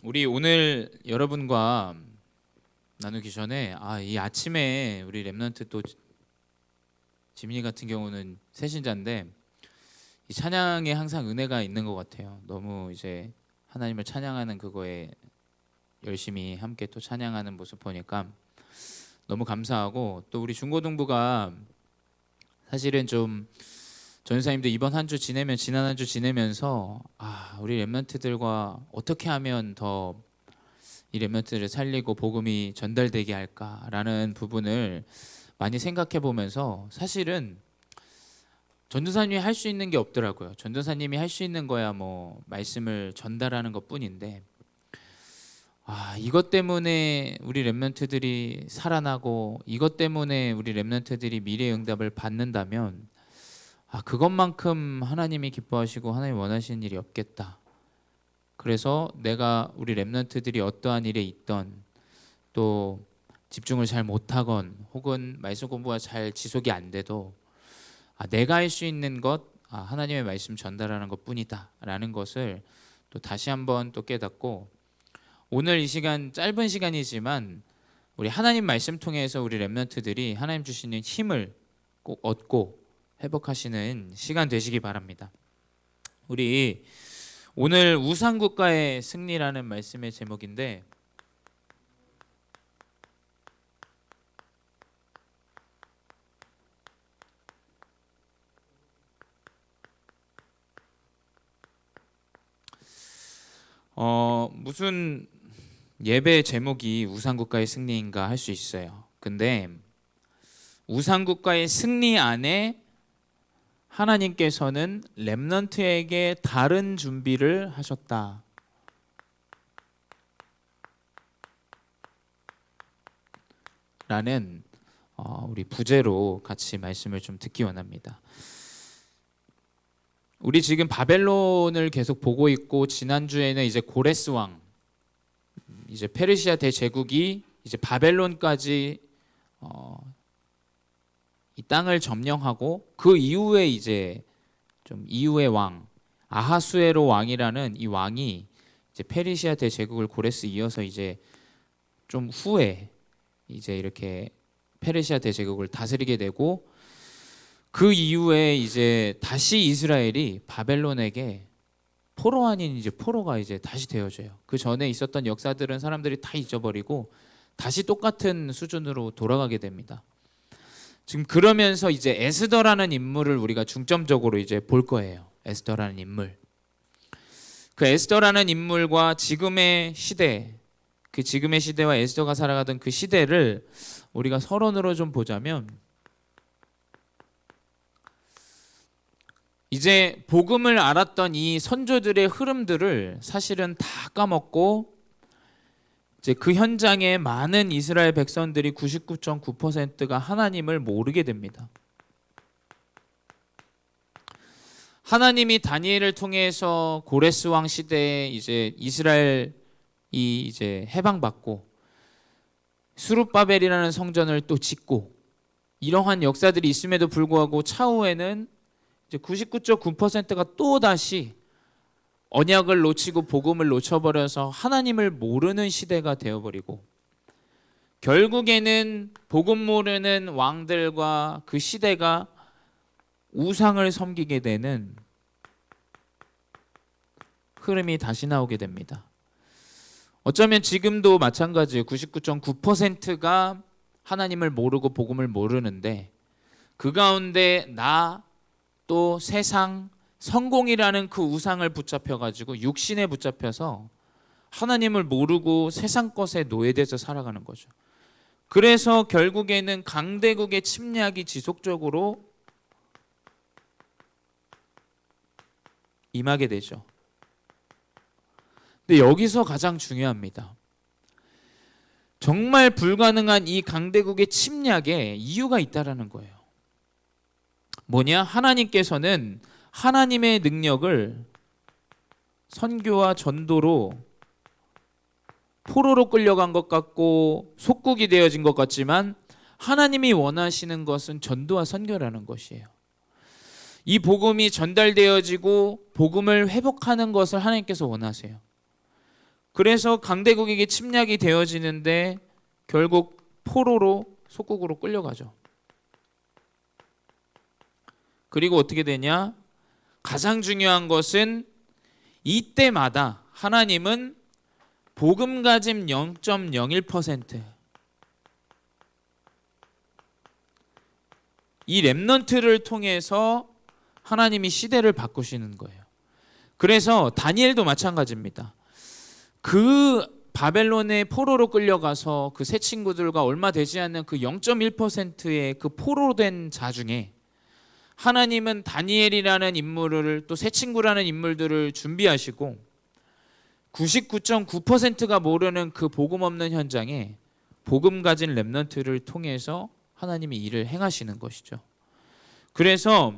우리 오늘 여러분과 나누기 전에 이 아침에 우리 렘넌트 또 지민이 같은 경우는 새신자인데 이 찬양에 항상 은혜가 있는 것 같아요. 너무 이제 하나님을 찬양하는 그거에 열심히 함께 또 찬양하는 모습 보니까 너무 감사하고, 또 우리 중고등부가 사실은 좀 전사님들 이번 한 주 지내면 지난 한 주 지내면서 우리 렘넌트들과 어떻게 하면 더 이 렘넌트를 살리고 복음이 전달되게 할까라는 부분을 많이 생각해 보면서, 사실은 전도사님이 할 수 있는 게 없더라고요. 전도사님이 할 수 있는 거야 뭐 말씀을 전달하는 것뿐인데, 이것 때문에 우리 렘넌트들이 살아나고 이것 때문에 우리 렘넌트들이 미래의 응답을 받는다면 그것만큼 하나님이 기뻐하시고 하나님 원하시는 일이 없겠다. 그래서 내가 우리 렘넌트들이 어떠한 일에 있던, 또 집중을 잘 못하건 혹은 말씀 공부가 잘 지속이 안 돼도 내가 할 수 있는 것 하나님의 말씀 전달하는 것뿐이다 라는 것을 또 다시 한번 또 깨닫고, 오늘 이 시간 짧은 시간이지만 우리 하나님 말씀 통해서 우리 렘넌트들이 하나님 주시는 힘을 꼭 얻고 회복하시는 시간 되시기 바랍니다. 우리 오늘 우상국가의 승리라는 말씀의 제목인데, 무슨 예배 제목이 우상국가의 승리인가 할 수 있어요. 근데 우상국가의 승리 안에 하나님께서는 렘넌트에게 다른 준비를 하셨다 라는 우리 부제로 같이 말씀을 좀 듣기 원합니다. 우리 지금 바벨론을 계속 보고 있고, 지난주에는 이제 고레스 왕, 이제 페르시아 대제국이 이제 바벨론까지 이 땅을 점령하고, 그 이후에 이제 좀 이후의 왕 아하수에로 왕이라는 이 왕이 이제 페르시아 대제국을 고레스 이어서 이제 좀 후에 이제 이렇게 페르시아 대제국을 다스리게 되고, 그 이후에 이제 다시 이스라엘이 바벨론에게 포로 아닌 이제 포로가 이제 다시 되어져요. 그 전에 있었던 역사들은 사람들이 다 잊어버리고 다시 똑같은 수준으로 돌아가게 됩니다. 지금 그러면서 이제 에스더라는 인물을 우리가 중점적으로 이제 볼 거예요. 에스더라는 인물. 그 에스더라는 인물과 지금의 시대, 그 지금의 시대와 에스더가 살아가던 그 시대를 우리가 서론으로 좀 보자면, 이제 복음을 알았던 이 선조들의 흐름들을 사실은 다 까먹고, 이제 그 현장에 많은 이스라엘 백성들이 99.9%가 하나님을 모르게 됩니다. 하나님이 다니엘을 통해서 고레스 왕 시대에 이제 이스라엘이 이제 해방받고 수룹바벨이라는 성전을 또 짓고, 이러한 역사들이 있음에도 불구하고 차후에는 이제 99.9%가 또 다시 언약을 놓치고 복음을 놓쳐버려서 하나님을 모르는 시대가 되어버리고, 결국에는 복음 모르는 왕들과 그 시대가 우상을 섬기게 되는 흐름이 다시 나오게 됩니다. 어쩌면 지금도 마찬가지예요. 99.9%가 하나님을 모르고 복음을 모르는데, 그 가운데 나 또 세상, 성공이라는 그 우상을 붙잡혀가지고 육신에 붙잡혀서 하나님을 모르고 세상 것에 노예돼서 살아가는 거죠. 그래서 결국에는 강대국의 침략이 지속적으로 임하게 되죠. 근데 여기서 가장 중요합니다. 정말 불가능한 이 강대국의 침략에 이유가 있다라는 거예요. 뭐냐? 하나님께서는 하나님의 능력을 선교와 전도로 포로로 끌려간 것 같고 속국이 되어진 것 같지만, 하나님이 원하시는 것은 전도와 선교라는 것이에요. 이 복음이 전달되어지고 복음을 회복하는 것을 하나님께서 원하세요. 그래서 강대국에게 침략이 되어지는데 결국 포로로 속국으로 끌려가죠. 그리고 어떻게 되냐? 가장 중요한 것은 이때마다 하나님은 복음가짐 0.01%, 이 렘넌트를 통해서 하나님이 시대를 바꾸시는 거예요. 그래서 다니엘도 마찬가지입니다. 그 바벨론의 포로로 끌려가서 그 새 친구들과 얼마 되지 않는 그 0.1%의 그 포로된 자 중에 하나님은 다니엘이라는 인물을, 또 새 친구라는 인물들을 준비하시고 99.9%가 모르는 그 복음 없는 현장에 복음 가진 렘넌트를 통해서 하나님이 일을 행하시는 것이죠. 그래서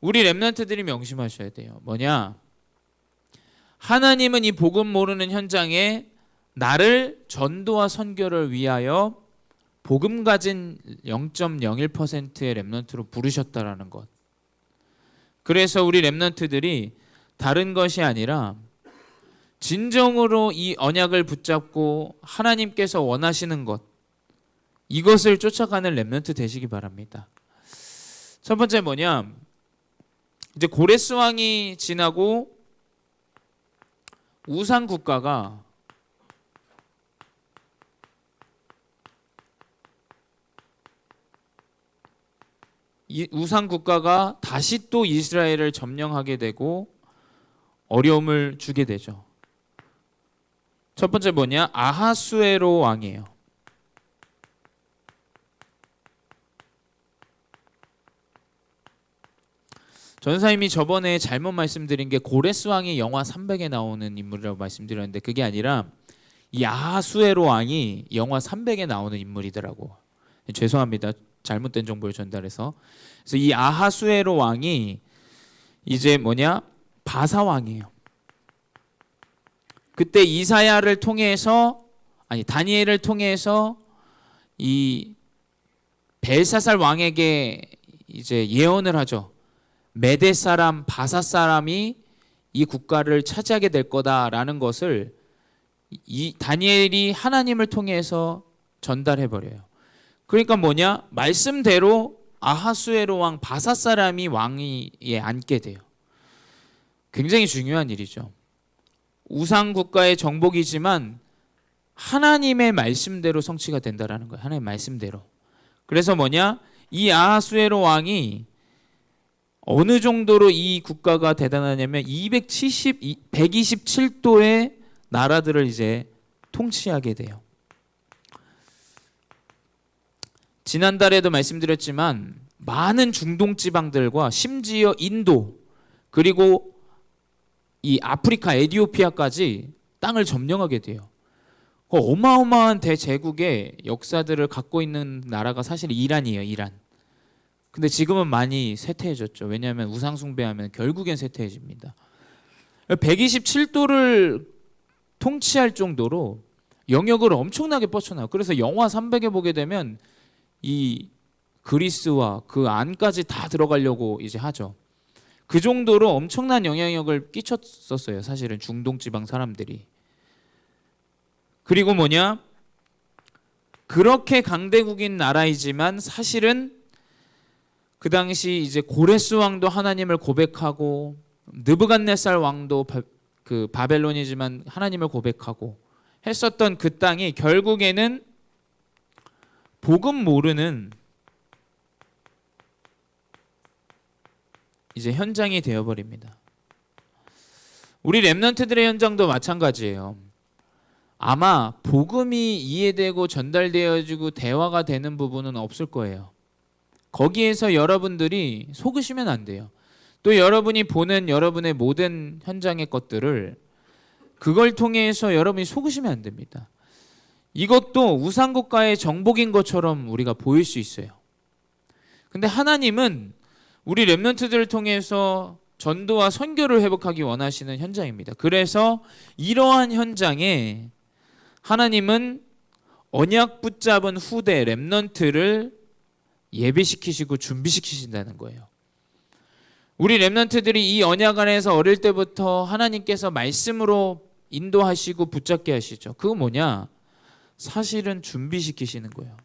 우리 렘넌트들이 명심하셔야 돼요. 뭐냐? 하나님은 이 복음 모르는 현장에 나를 전도와 선교를 위하여 복음 가진 0.01%의 렘넌트로 부르셨다라는 것. 그래서 우리 렘넌트들이 다른 것이 아니라 진정으로 이 언약을 붙잡고 하나님께서 원하시는 것, 이것을 쫓아가는 렘넌트 되시기 바랍니다. 첫 번째 뭐냐? 이제 고레스 왕이 지나고 우상 국가가 다시 또 이스라엘을 점령하게 되고 어려움을 주게 되죠. 첫 번째 뭐냐? 아하수에로 왕이에요. 전사님이 저번에 잘못 말씀드린 게 고레스 왕이 영화 300에 나오는 인물이라고 말씀드렸는데 그게 아니라 이 아하수에로 왕이 영화 300에 나오는 인물이더라고. 죄송합니다. 잘못된 정보를 전달해서. 그래서 이 아하수에로 왕이 이제 뭐냐? 바사 왕이에요. 그때 이사야를 통해서, 다니엘을 통해서 이 벨사살 왕에게 이제 예언을 하죠. 메대 사람, 바사 사람이 이 국가를 차지하게 될 거다라는 것을 이 다니엘이 하나님을 통해서 전달해 버려요. 그러니까 뭐냐? 말씀대로 아하수에로 왕 바사 사람이 왕위에 앉게 돼요. 굉장히 중요한 일이죠. 우상 국가의 정복이지만 하나님의 말씀대로 성취가 된다라는 거예요. 하나님의 말씀대로. 그래서 뭐냐? 이 아하수에로 왕이 어느 정도로 이 국가가 대단하냐면 127도의 나라들을 이제 통치하게 돼요. 지난달에도 말씀드렸지만 많은 중동 지방들과 심지어 인도 그리고 이 아프리카 에티오피아까지 땅을 점령하게 돼요. 어마어마한 대제국의 역사들을 갖고 있는 나라가 사실 이란이에요. 이란. 근데 지금은 많이 쇠퇴해졌죠. 왜냐하면 우상 숭배하면 결국엔 쇠퇴해집니다. 127도를 통치할 정도로 영역을 엄청나게 뻗쳐나요. 그래서 영화 300에 보게 되면 이 그리스와 그 안까지 다 들어가려고 이제 하죠. 그 정도로 엄청난 영향력을 끼쳤었어요. 사실은 중동 지방 사람들이. 그리고 뭐냐? 그렇게 강대국인 나라이지만 사실은 그 당시 이제 고레스 왕도 하나님을 고백하고 느부갓네살 왕도 그 바벨론이지만 하나님을 고백하고 했었던 그 땅이 결국에는 복음 모르는 이제 현장이 되어버립니다. 우리 렘넌트들의 현장도 마찬가지예요. 아마 복음이 이해되고 전달되어지고 대화가 되는 부분은 없을 거예요. 거기에서 여러분들이 속으시면 안 돼요. 또 여러분이 보는 여러분의 모든 현장의 것들을 그걸 통해서 여러분이 속으시면 안 됩니다. 이것도 우상국가의 정복인 것처럼 우리가 보일 수 있어요. 근데 하나님은 우리 렘넌트들을 통해서 전도와 선교를 회복하기 원하시는 현장입니다. 그래서 이러한 현장에 하나님은 언약 붙잡은 후대 렘넌트를 예비시키시고 준비시키신다는 거예요. 우리 렘넌트들이 이 언약 안에서 어릴 때부터 하나님께서 말씀으로 인도하시고 붙잡게 하시죠. 그거 뭐냐? 사실은 준비시키시는 거예요.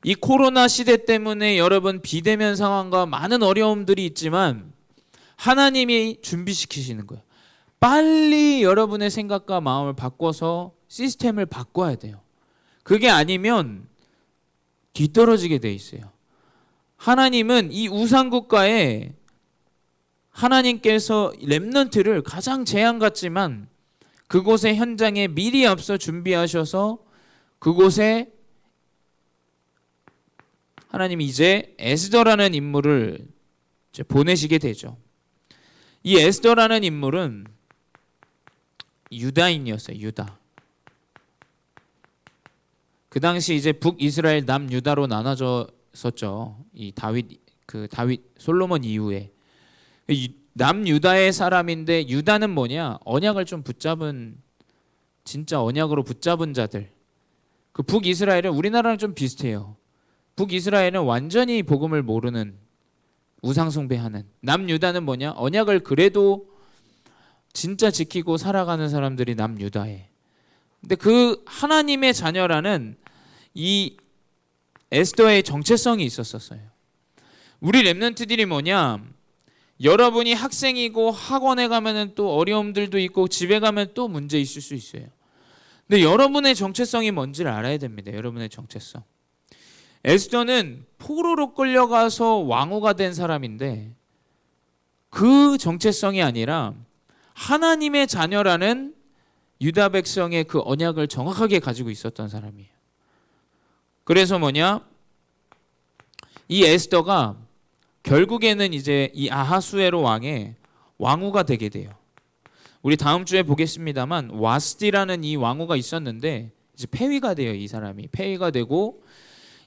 이 코로나 시대 때문에 여러분 비대면 상황과 많은 어려움들이 있지만 하나님이 준비시키시는 거예요. 빨리 여러분의 생각과 마음을 바꿔서 시스템을 바꿔야 돼요. 그게 아니면 뒤떨어지게 돼 있어요. 하나님은 이 우상국가에 하나님께서 렘넌트를 가장 재앙 같지만 그곳의 현장에 미리 앞서 준비하셔서 그곳에 하나님이 이제 에스더라는 인물을 이제 보내시게 되죠. 이 에스더라는 인물은 유다인이었어요. 유다. 그 당시 이제 북이스라엘 남유다로 나눠졌었죠. 이 다윗 솔로몬 이후에 남유다의 사람인데 유다는 뭐냐? 언약을 좀 붙잡은 진짜 언약으로 붙잡은 자들. 그 북이스라엘은 우리나라랑 좀 비슷해요. 북이스라엘은 완전히 복음을 모르는 우상 숭배하는. 남유다는 뭐냐? 언약을 그래도 진짜 지키고 살아가는 사람들이 남유다에. 근데 그 하나님의 자녀라는 이 에스더의 정체성이 있었어요. 우리 렘넌트들이 뭐냐? 여러분이 학생이고 학원에 가면은 또 어려움들도 있고 집에 가면 또 문제 있을 수 있어요. 근데 여러분의 정체성이 뭔지를 알아야 됩니다. 여러분의 정체성. 에스더는 포로로 끌려가서 왕후가 된 사람인데 그 정체성이 아니라 하나님의 자녀라는 유다 백성의 그 언약을 정확하게 가지고 있었던 사람이에요. 그래서 뭐냐? 이 에스더가 결국에는 이제 이 아하수에로 왕의 왕후가 되게 돼요. 우리 다음 주에 보겠습니다만 와스디라는 이 왕후가 있었는데 이제 폐위가 돼요. 이 사람이 폐위가 되고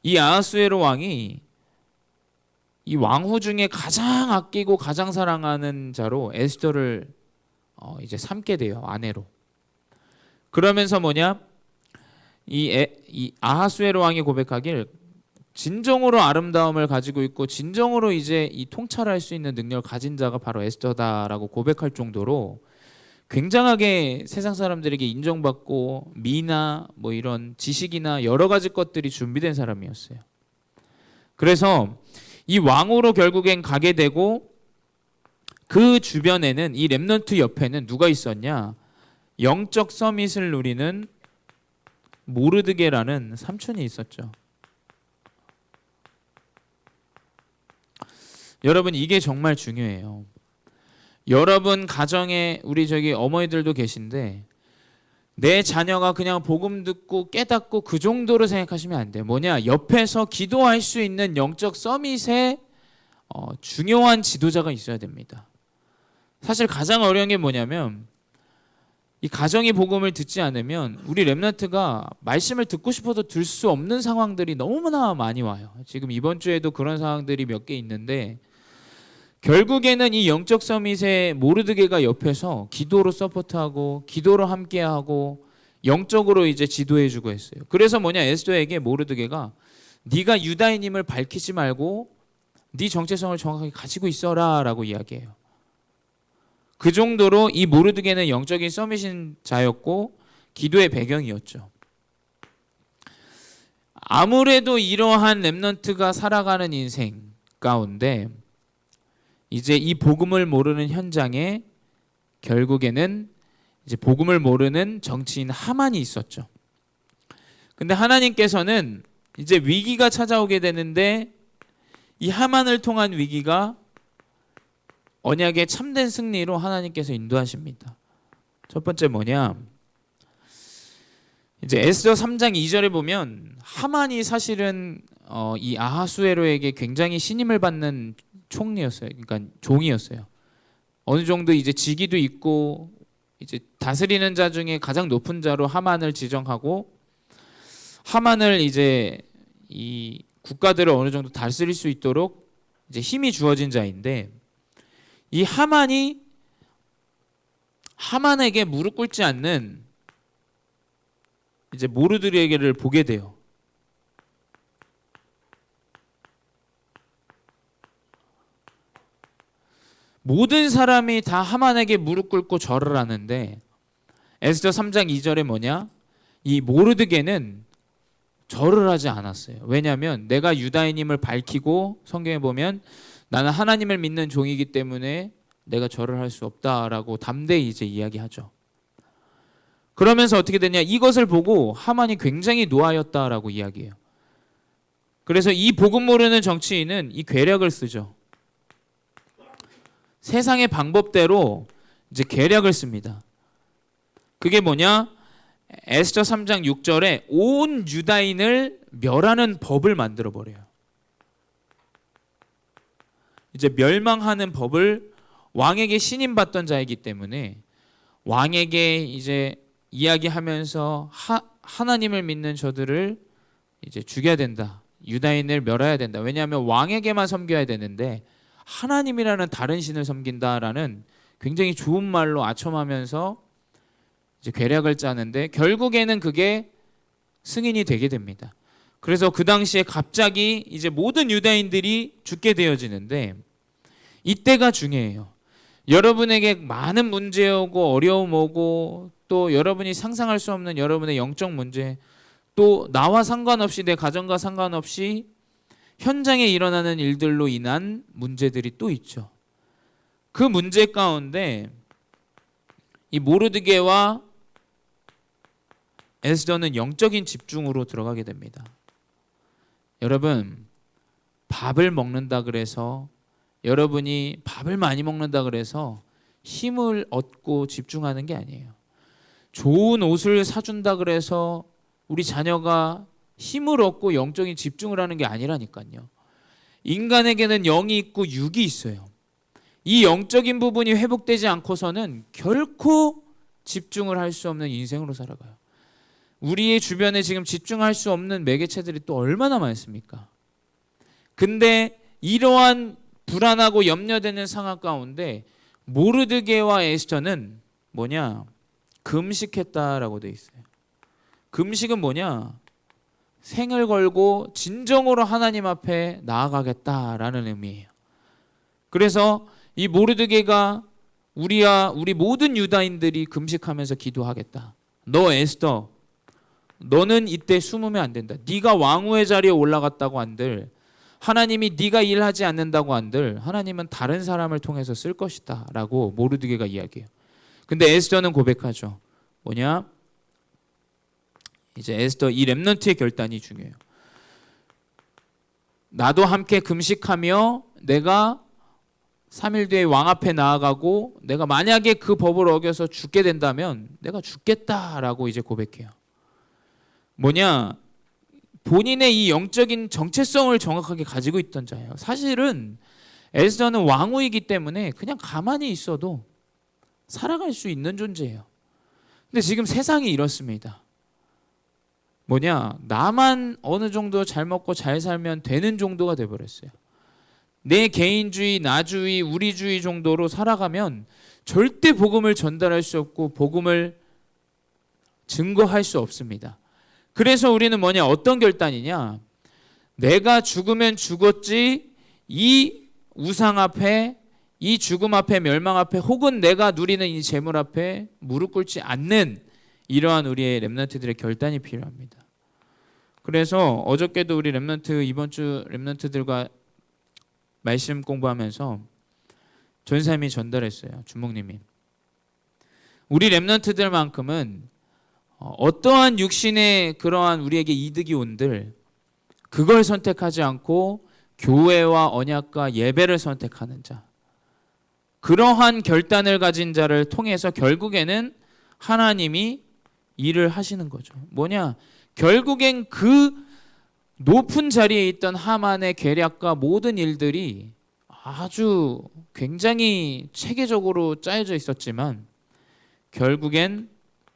이 아하수에로 왕이 이 왕후 중에 가장 아끼고 가장 사랑하는 자로 에스더를 이제 삼게 돼요. 아내로. 그러면서 뭐냐? 이 아하수에로 왕이 고백하길 진정으로 아름다움을 가지고 있고 진정으로 이제 이 통찰할 수 있는 능력을 가진 자가 바로 에스더다라고 고백할 정도로 굉장하게 세상 사람들에게 인정받고 미나 뭐 이런 지식이나 여러 가지 것들이 준비된 사람이었어요. 그래서 이 왕으로 결국엔 가게 되고 그 주변에는 이 렘넌트 옆에는 누가 있었냐? 영적 서밋을 누리는 모르드게라는 삼촌이 있었죠. 여러분 이게 정말 중요해요. 여러분 가정에 우리 저기 어머니들도 계신데 내 자녀가 그냥 복음 듣고 깨닫고 그 정도로 생각하시면 안 돼요. 뭐냐? 옆에서 기도할 수 있는 영적 서밋에 중요한 지도자가 있어야 됩니다. 사실 가장 어려운 게 뭐냐면 이 가정이 복음을 듣지 않으면 우리 렘넌트가 말씀을 듣고 싶어도 들 수 없는 상황들이 너무나 많이 와요. 지금 이번 주에도 그런 상황들이 몇 개 있는데 결국에는 이 영적 서밋의 모르드게가 옆에서 기도로 서포트하고 기도로 함께하고 영적으로 이제 지도해주고 했어요. 그래서 뭐냐? 에스더에게 모르드게가 네가 유다인임을 밝히지 말고 네 정체성을 정확하게 가지고 있어라라고 이야기해요. 그 정도로 이 모르드게는 영적인 서밋인 자였고 기도의 배경이었죠. 아무래도 이러한 렘넌트가 살아가는 인생 가운데 이제 이 복음을 모르는 현장에 결국에는 이제 복음을 모르는 정치인 하만이 있었죠. 근데 하나님께서는 이제 위기가 찾아오게 되는데 이 하만을 통한 위기가 언약의 참된 승리로 하나님께서 인도하십니다. 첫 번째 뭐냐? 이제 에스더 3장 2절에 보면 하만이 사실은 이 아하수에로에게 굉장히 신임을 받는 총리였어요. 그러니까 종이었어요. 어느 정도 이제 직위도 있고 이제 다스리는 자 중에 가장 높은 자로 하만을 지정하고 하만을 이제 이 국가들을 어느 정도 다스릴 수 있도록 이제 힘이 주어진 자인데 이 하만에게 무릎 꿇지 않는 이제 모르드게를 보게 돼요. 모든 사람이 다 하만에게 무릎 꿇고 절을 하는데 에스더 3장 2절에 뭐냐? 이 모르드게는 절을 하지 않았어요. 왜냐하면 내가 유다인임을 밝히고 성경에 보면 나는 하나님을 믿는 종이기 때문에 내가 절을 할 수 없다라고 담대히 이제 이야기하죠. 그러면서 어떻게 되냐? 이것을 보고 하만이 굉장히 노하였다라고 이야기해요. 그래서 이 복음 모르는 정치인은 이 괴략을 쓰죠. 세상의 방법대로 이제 계략을 씁니다. 그게 뭐냐? 에스더 3장 6절에 온 유다인을 멸하는 법을 만들어 버려요. 이제 멸망하는 법을 왕에게 신임받던 자이기 때문에 왕에게 이제 이야기하면서 하나님을 믿는 저들을 이제 죽여야 된다. 유다인을 멸해야 된다. 왜냐하면 왕에게만 섬겨야 되는데 하나님이라는 다른 신을 섬긴다라는 굉장히 좋은 말로 아첨하면서 이제 계략을 짜는데 결국에는 그게 승인이 되게 됩니다. 그래서 그 당시에 갑자기 이제 모든 유다인들이 죽게 되어지는데 이때가 중요해요. 여러분에게 많은 문제 오고 어려움 오고 또 여러분이 상상할 수 없는 여러분의 영적 문제 또 나와 상관없이 내 가정과 상관없이 현장에 일어나는 일들로 인한 문제들이 또 있죠. 그 문제 가운데 이 모르드게와 에스더는 영적인 집중으로 들어가게 됩니다. 여러분, 밥을 먹는다 그래서 여러분이 밥을 많이 먹는다 그래서 힘을 얻고 집중하는 게 아니에요. 좋은 옷을 사준다 그래서 우리 자녀가 힘을 얻고 영적인 집중을 하는 게 아니라니까요. 인간에게는 영이 있고 육이 있어요. 이 영적인 부분이 회복되지 않고서는 결코 집중을 할 수 없는 인생으로 살아가요. 우리의 주변에 지금 집중할 수 없는 매개체들이 또 얼마나 많습니까? 근데 이러한 불안하고 염려되는 상황 가운데 모르드게와 에스더는 뭐냐? 금식했다라고 돼 있어요. 금식은 뭐냐? 생을 걸고 진정으로 하나님 앞에 나아가겠다라는 의미예요. 그래서 이 모르드게가 우리 모든 유다인들이 금식하면서 기도하겠다. 너 에스더, 너는 이때 숨으면 안 된다. 네가 왕후의 자리에 올라갔다고 한들 하나님이 네가 일하지 않는다고 한들 하나님은 다른 사람을 통해서 쓸 것이다 라고 모르드게가 이야기해요. 근데 에스더는 고백하죠. 뭐냐? 이제 에스더 이 렘넌트의 결단이 중요해요. 나도 함께 금식하며 내가 3일 뒤에 왕 앞에 나아가고 내가 만약에 그 법을 어겨서 죽게 된다면 내가 죽겠다라고 이제 고백해요. 뭐냐? 본인의 이 영적인 정체성을 정확하게 가지고 있던 자예요. 사실은 에스더는 왕후이기 때문에 그냥 가만히 있어도 살아갈 수 있는 존재예요. 근데 지금 세상이 이렇습니다. 뭐냐? 나만 어느 정도 잘 먹고 잘 살면 되는 정도가 돼버렸어요. 내 개인주의, 나주의, 우리주의 정도로 살아가면 절대 복음을 전달할 수 없고 복음을 증거할 수 없습니다. 그래서 우리는 뭐냐? 어떤 결단이냐? 내가 죽으면 죽었지 이 우상 앞에, 이 죽음 앞에, 멸망 앞에 혹은 내가 누리는 이 재물 앞에 무릎 꿇지 않는 이러한 우리의 렘넌트들의 결단이 필요합니다. 그래서 어저께도 우리 렘넌트 이번 주 렘넌트들과 말씀 공부하면서 전사님이 전달했어요. 주목님이. 우리 렘넌트들만큼은 어떠한 육신의 그러한 우리에게 이득이 온들 그걸 선택하지 않고 교회와 언약과 예배를 선택하는 자. 그러한 결단을 가진 자를 통해서 결국에는 하나님이 일을 하시는 거죠. 뭐냐? 결국엔 그 높은 자리에 있던 하만의 계략과 모든 일들이 아주 굉장히 체계적으로 짜여져 있었지만 결국엔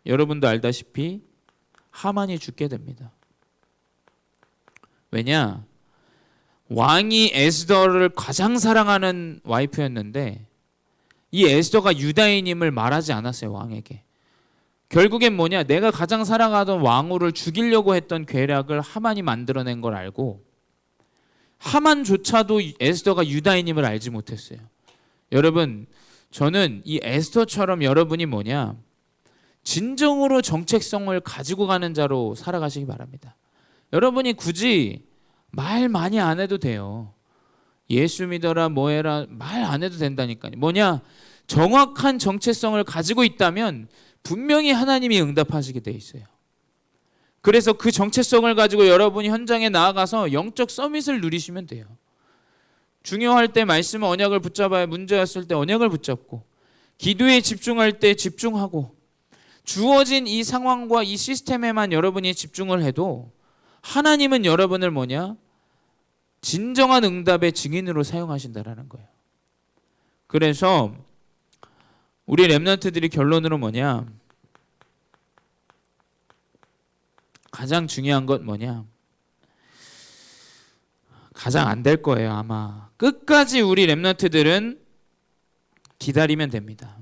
여러분도 알다시피 하만이 죽게 됩니다. 왜냐? 왕이 에스더를 가장 사랑하는 와이프였는데 이 에스더가 유다인임을 말하지 않았어요. 왕에게. 결국엔 뭐냐? 내가 가장 사랑하던 왕후를 죽이려고 했던 계략을 하만이 만들어낸 걸 알고 하만조차도 에스더가 유다인임을 알지 못했어요. 여러분, 저는 이 에스더처럼 여러분이 뭐냐? 진정으로 정체성을 가지고 가는 자로 살아가시기 바랍니다. 여러분이 굳이 말 많이 안 해도 돼요. 예수 믿어라 뭐해라 말 안 해도 된다니까요. 뭐냐? 정확한 정체성을 가지고 있다면 분명히 하나님이 응답하시게 돼 있어요. 그래서 그 정체성을 가지고 여러분이 현장에 나아가서 영적 서밋을 누리시면 돼요. 중요할 때 말씀 언약을 붙잡아야, 문제였을 때 언약을 붙잡고, 기도에 집중할 때 집중하고, 주어진 이 상황과 이 시스템에만 여러분이 집중을 해도 하나님은 여러분을 뭐냐? 진정한 응답의 증인으로 사용하신다라는 거예요. 그래서 우리 렘넌트들이 결론으로 뭐냐? 가장 중요한 건 뭐냐? 가장 안 될 거예요, 아마. 끝까지 우리 렘넌트들은 기다리면 됩니다.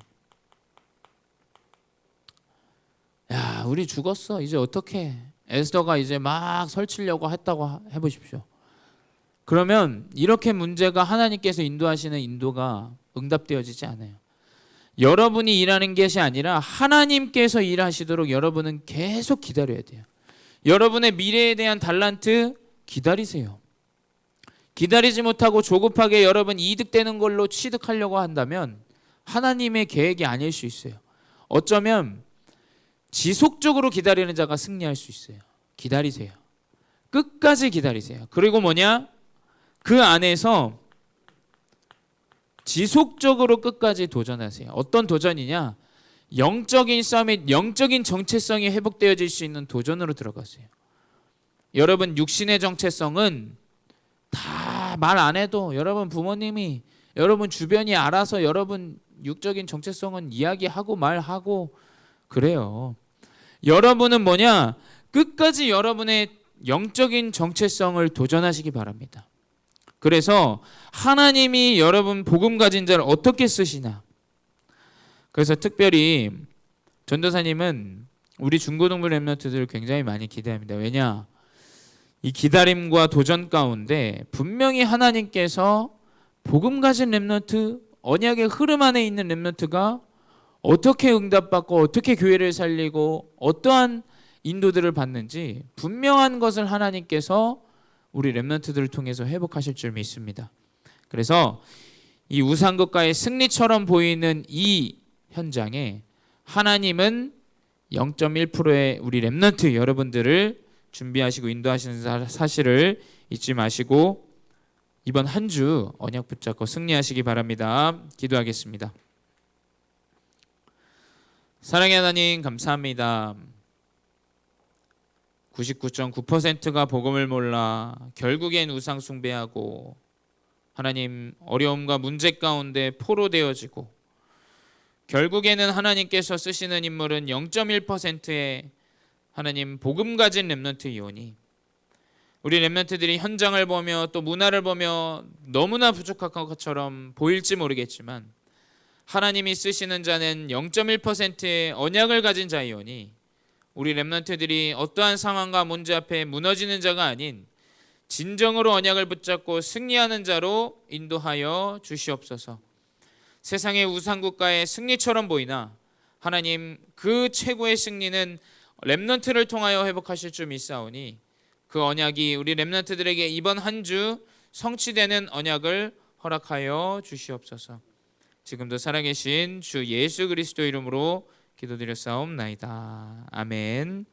야, 우리 죽었어. 이제 어떡해? 에스더가 이제 막 설치려고 했다고 해보십시오. 그러면 이렇게 문제가 하나님께서 인도하시는 인도가 응답되어지지 않아요. 여러분이 일하는 것이 아니라 하나님께서 일하시도록 여러분은 계속 기다려야 돼요. 여러분의 미래에 대한 달란트 기다리세요. 기다리지 못하고 조급하게 여러분 이득되는 걸로 취득하려고 한다면 하나님의 계획이 아닐 수 있어요. 어쩌면 지속적으로 기다리는 자가 승리할 수 있어요. 기다리세요. 끝까지 기다리세요. 그리고 뭐냐? 그 안에서 지속적으로 끝까지 도전하세요. 어떤 도전이냐? 영적인 서밋, 영적인 정체성이 회복되어질 수 있는 도전으로 들어가세요. 여러분 육신의 정체성은 다 말 안 해도 여러분 부모님이, 여러분 주변이 알아서 여러분 육적인 정체성은 이야기하고 말하고 그래요. 여러분은 뭐냐? 끝까지 여러분의 영적인 정체성을 도전하시기 바랍니다. 그래서 하나님이 여러분 복음 가진 자를 어떻게 쓰시나? 그래서 특별히 전도사님은 우리 중고등부 렘넌트들 굉장히 많이 기대합니다. 왜냐? 이 기다림과 도전 가운데 분명히 하나님께서 복음 가진 렘넌트, 언약의 흐름 안에 있는 렘넌트가 어떻게 응답받고 어떻게 교회를 살리고 어떠한 인도들을 받는지 분명한 것을 하나님께서 우리 렘넌트들을 통해서 회복하실 줄 믿습니다. 그래서 이 우상국가의 승리처럼 보이는 이 현장에 하나님은 0.1%의 우리 렘넌트 여러분들을 준비하시고 인도하시는 사실을 잊지 마시고 이번 한 주 언약 붙잡고 승리하시기 바랍니다. 기도하겠습니다. 사랑의 하나님 감사합니다. 99.9%가 복음을 몰라 결국엔 우상 숭배하고 하나님 어려움과 문제 가운데 포로되어지고 결국에는 하나님께서 쓰시는 인물은 0.1%의 하나님 복음 가진 렘넌트 이오니 우리 렘넌트들이 현장을 보며 또 문화를 보며 너무나 부족한 것처럼 보일지 모르겠지만 하나님이 쓰시는 자는 0.1%의 언약을 가진 자이오니 우리 렘넌트들이 어떠한 상황과 문제 앞에 무너지는 자가 아닌 진정으로 언약을 붙잡고 승리하는 자로 인도하여 주시옵소서. 세상의 우상국가의 승리처럼 보이나 하나님 그 최고의 승리는 렘넌트를 통하여 회복하실 줄 믿사오니 그 언약이 우리 렘넌트들에게 이번 한 주 성취되는 언약을 허락하여 주시옵소서. 지금도 살아계신 주 예수 그리스도 이름으로 기도드렸사옵나이다. 아멘.